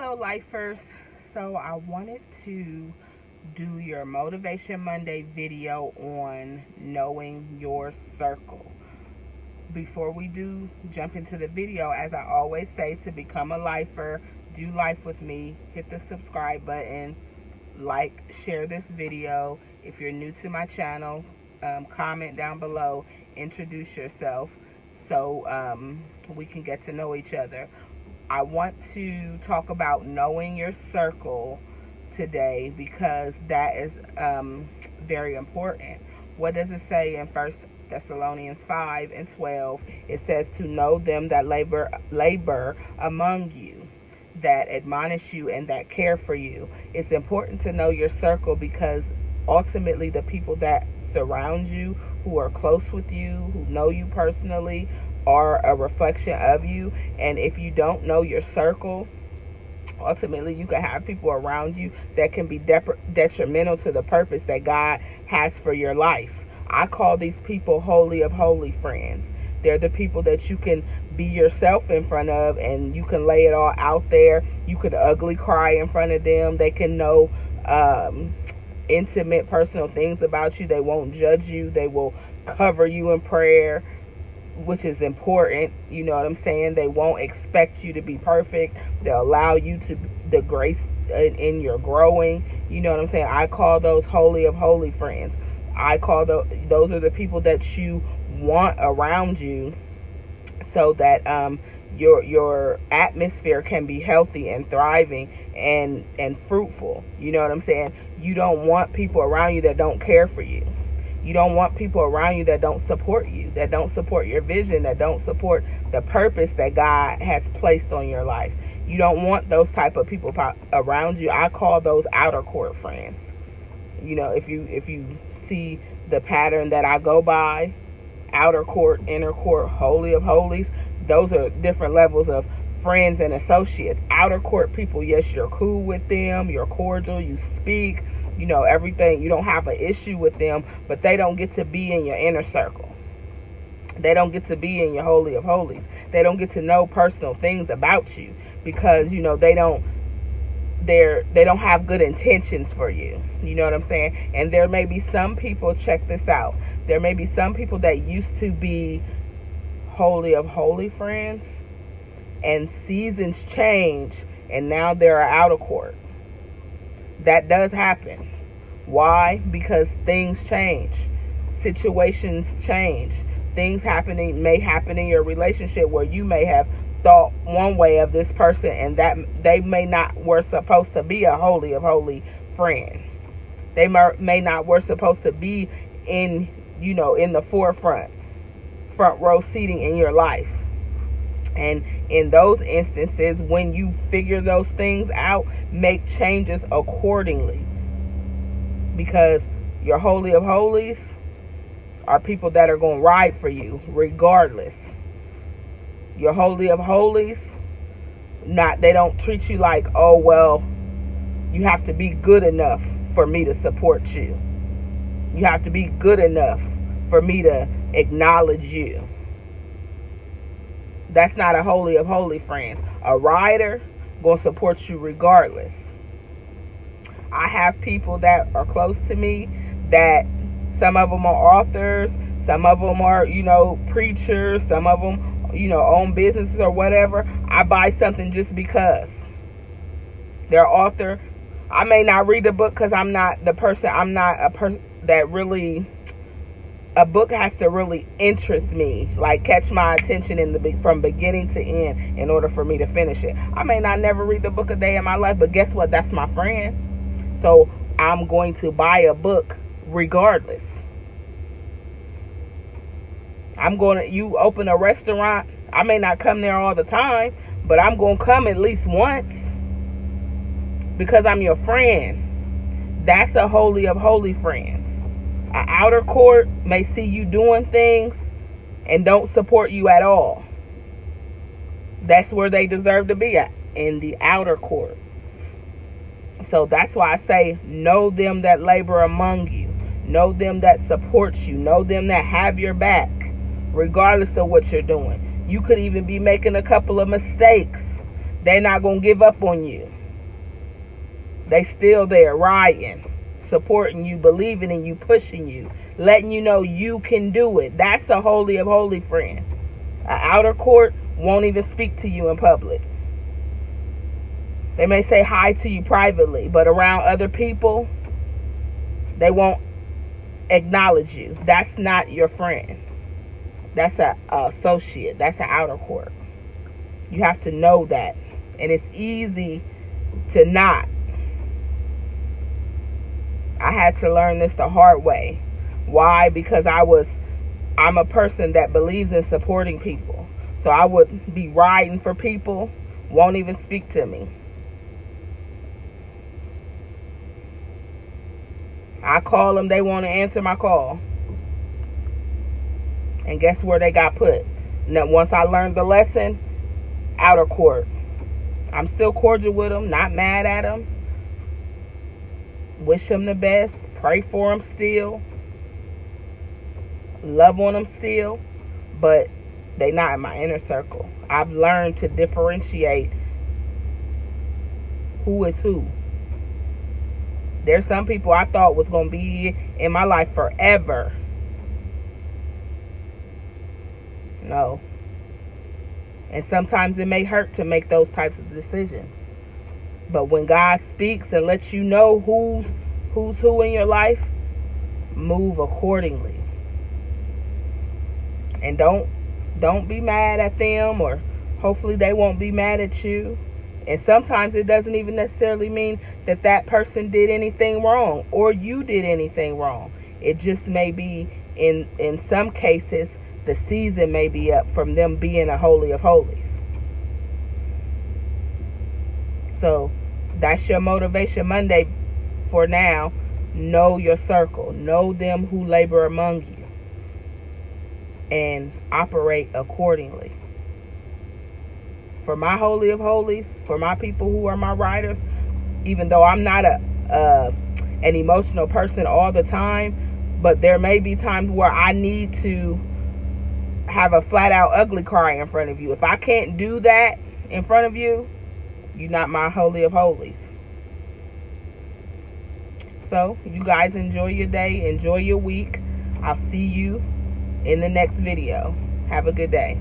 Hello, lifers. So I wanted to do your Motivation Monday video on knowing your circle. Before we do jump into the video, as I always say, to become a lifer, do life with me, hit the subscribe button, like, share this video. If you're new to my channel, comment down below, introduce yourself so we can get to know each other. I want to talk about knowing your circle today because that is very important. What does it say in 1 Thessalonians 5:12? It says to know them that labor among you, that admonish you and that care for you. It's important to know your circle because ultimately the people that surround you, who are close with you, who know you personally, are a reflection of you. And if you don't know your circle, ultimately you can have people around you that can be detrimental to the purpose that God has for your life. I call these people holy of holy friends. They're the people that you can be yourself in front of and you can lay it all out there. You could ugly cry in front of them. They can know intimate personal things about you. They won't judge you. They will cover you in prayer, which is important. You know what I'm saying? They won't expect you to be perfect. They'll allow you to the grace in your growing. You know what I'm saying? I call those holy of holy friends. I call those are the people that you want around you so that your atmosphere can be healthy and thriving and fruitful. You know what I'm saying? You don't want people around you that don't care for you. You don't want people around you that don't support you, that don't support your vision, that don't support the purpose that God has placed on your life. You don't want those type of people around you. I call those outer court friends. You know, if you see the pattern that I go by, outer court, inner court, holy of holies, those are different levels of friends and associates. Outer court people, yes, you're cool with them, you're cordial, you speak, you know, everything. You don't have an issue with them, but they don't get to be in your inner circle. They don't get to be in your holy of holies. They don't get to know personal things about you because, you know, they don't have good intentions for you. You know what I'm saying? And there may be some people, check this out. There may be some people that used to be holy of holy friends and seasons change and now they're out of court. That does happen. Why? Because things change. Situations change. Things may happen in your relationship where you may have thought one way of this person and that they may not were supposed to be a holy of holy friend. They may not were supposed to be in, you know, in the front row seating in your life. And in those instances, when you figure those things out, make changes accordingly. Because your holy of holies are people that are going to ride for you regardless. Your holy of holies, they don't treat you like, oh, well, you have to be good enough for me to support you. You have to be good enough for me to acknowledge you. That's not a holy of holy friends. A rider going to support you regardless. I have people that are close to me that some of them are authors, some of them are, you know, preachers, some of them, you know, own businesses or whatever. I buy something just because they're author. I may not read the book because I'm not a person that really, a book has to really interest me, like catch my attention from beginning to end in order for me to finish it. I may not never read the book a day in my life, but guess what? That's my friend. So I'm going to buy a book regardless. You open a restaurant, I may not come there all the time, but I'm going to come at least once because I'm your friend. That's a holy of holy friends. An outer court may see you doing things and don't support you at all. That's where they deserve to be at, in the outer court. So that's why I say, know them that labor among you. Know them that support you. Know them that have your back, regardless of what you're doing. You could even be making a couple of mistakes. They're not going to give up on you. They still there, riding, supporting you, believing in you, pushing you, letting you know you can do it. That's a holy of holy friend. An outer court won't even speak to you in public. They may say hi to you privately, but around other people, they won't acknowledge you. That's not your friend. That's an associate. That's an outer court. You have to know that. And it's easy to not. I had to learn this the hard way. Why? Because I'm a person that believes in supporting people. So I would be riding for people, won't even speak to me. I call them, they won't answer my call. And guess where they got put? Now, once I learned the lesson, outer court. I'm still cordial with them, not mad at them. Wish them the best, pray for them still, love on them still, but they not in my inner circle. I've learned to differentiate who is who. There's some people I thought was going to be in my life forever. No. And sometimes it may hurt to make those types of decisions. But when God speaks and lets you know who's who in your life, move accordingly. And don't be mad at them, or hopefully they won't be mad at you. And sometimes it doesn't even necessarily mean that that person did anything wrong or you did anything wrong. It just may be, in some cases, the season may be up from them being a holy of holies. So that's your Motivation Monday for now. Know your circle. Know them who labor among you. And operate accordingly. For my holy of holies, for my people who are my riders, even though I'm not an emotional person all the time, but there may be times where I need to have a flat out ugly cry in front of you. If I can't do that in front of you, you're not my holy of holies. So you guys enjoy your day, enjoy your week. I'll see you in the next video. Have a good day.